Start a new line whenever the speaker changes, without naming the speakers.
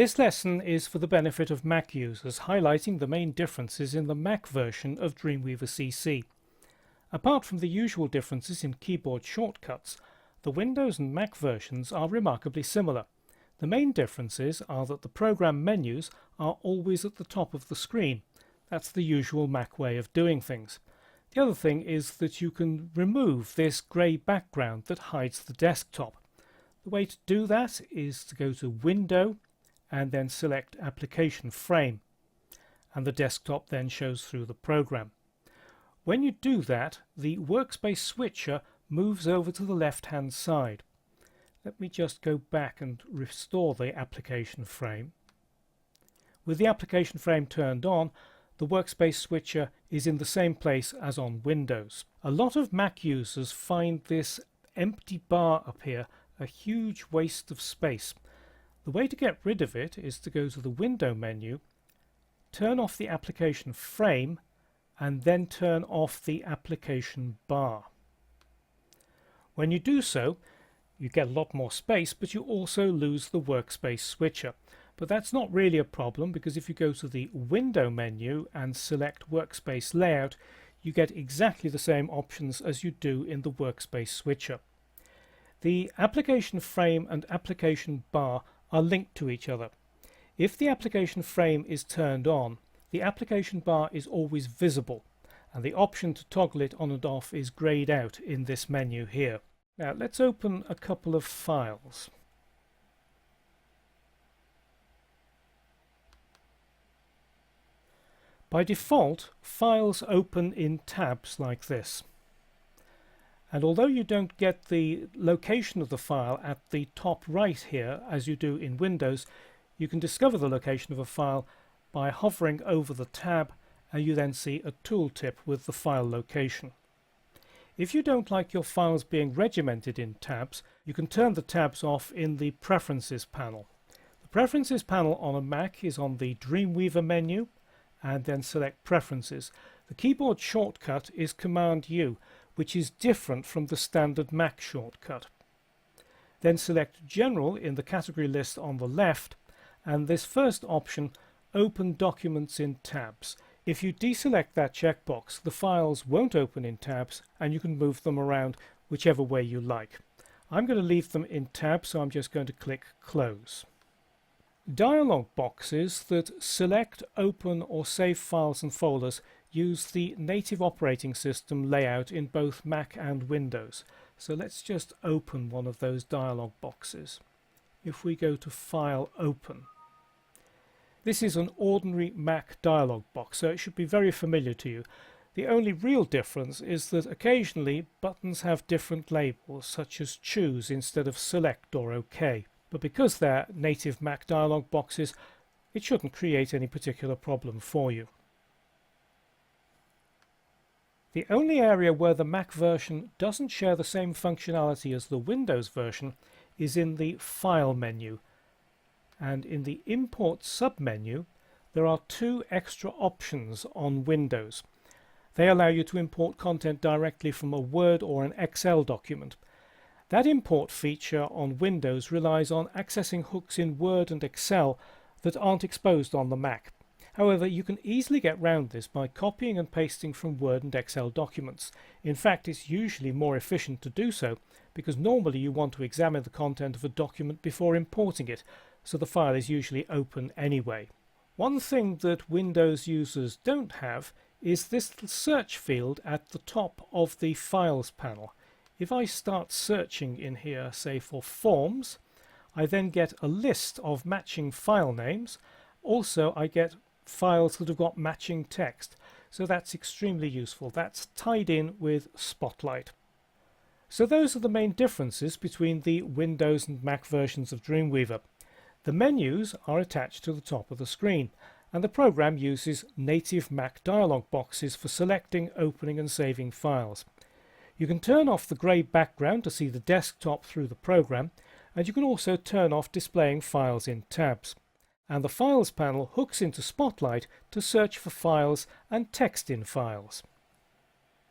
This lesson is for the benefit of Mac users, highlighting the main differences in the Mac version of Dreamweaver CC. Apart from the usual differences in keyboard shortcuts, the Windows and Mac versions are remarkably similar. The main differences are that the program menus are always at the top of the screen. That's the usual Mac way of doing things. The other thing is that you can remove this grey background that hides the desktop. The way to do that is to go to Window and then select Application Frame, and the desktop then shows through the program. When you do that, the workspace switcher moves over to the left hand side. Let me just go back and restore the application frame. With the application frame turned on, the workspace switcher is in the same place as on Windows. A lot of Mac users find this empty bar up here a huge waste of space. The way to get rid of it is to go to the Window menu, turn off the application frame, and then turn off the application bar. When you do so, you get a lot more space, but you also lose the workspace switcher. But that's not really a problem, because if you go to the Window menu and select Workspace Layout, you get exactly the same options as you do in the workspace switcher. The application frame and application bar are linked to each other. If the application frame is turned on, the application bar is always visible, and the option to toggle it on and off is greyed out in this menu here. Now let's open a couple of files. By default, files open in tabs like this. And although you don't get the location of the file at the top right here as you do in Windows, you can discover the location of a file by hovering over the tab, and you then see a tooltip with the file location. If you don't like your files being regimented in tabs, you can turn the tabs off in the Preferences panel. The Preferences panel on a Mac is on the Dreamweaver menu, and then select Preferences. The keyboard shortcut is Command U, which is different from the standard Mac shortcut. Then select General in the category list on the left, and this first option, Open Documents in Tabs. If you deselect that checkbox, the files won't open in tabs, and you can move them around whichever way you like. I'm going to leave them in tabs, so I'm just going to click Close. Dialog boxes that select, open or save files and folders use the native operating system layout in both Mac and Windows. So let's just open one of those dialog boxes. If we go to File, Open. This is an ordinary Mac dialog box, so it should be very familiar to you. The only real difference is that occasionally buttons have different labels, such as Choose instead of Select or OK. But because they're native Mac dialog boxes, it shouldn't create any particular problem for you. The only area where the Mac version doesn't share the same functionality as the Windows version is in the File menu. And in the Import submenu, there are two extra options on Windows. They allow you to import content directly from a Word or an Excel document. That import feature on Windows relies on accessing hooks in Word and Excel that aren't exposed on the Mac. However, you can easily get round this by copying and pasting from Word and Excel documents. In fact, it's usually more efficient to do so, because normally you want to examine the content of a document before importing it, so the file is usually open anyway. One thing that Windows users don't have is this little search field at the top of the Files panel. If I start searching in here, say for Forms, I then get a list of matching file names. Also, I get files that have got matching text, so that's extremely useful. That's tied in with Spotlight. So those are the main differences between the Windows and Mac versions of Dreamweaver. The menus are attached to the top of the screen, and the program uses native Mac dialog boxes for selecting, opening and saving files. You can turn off the grey background to see the desktop through the program, and you can also turn off displaying files in tabs. And the Files panel hooks into Spotlight to search for files and text in files.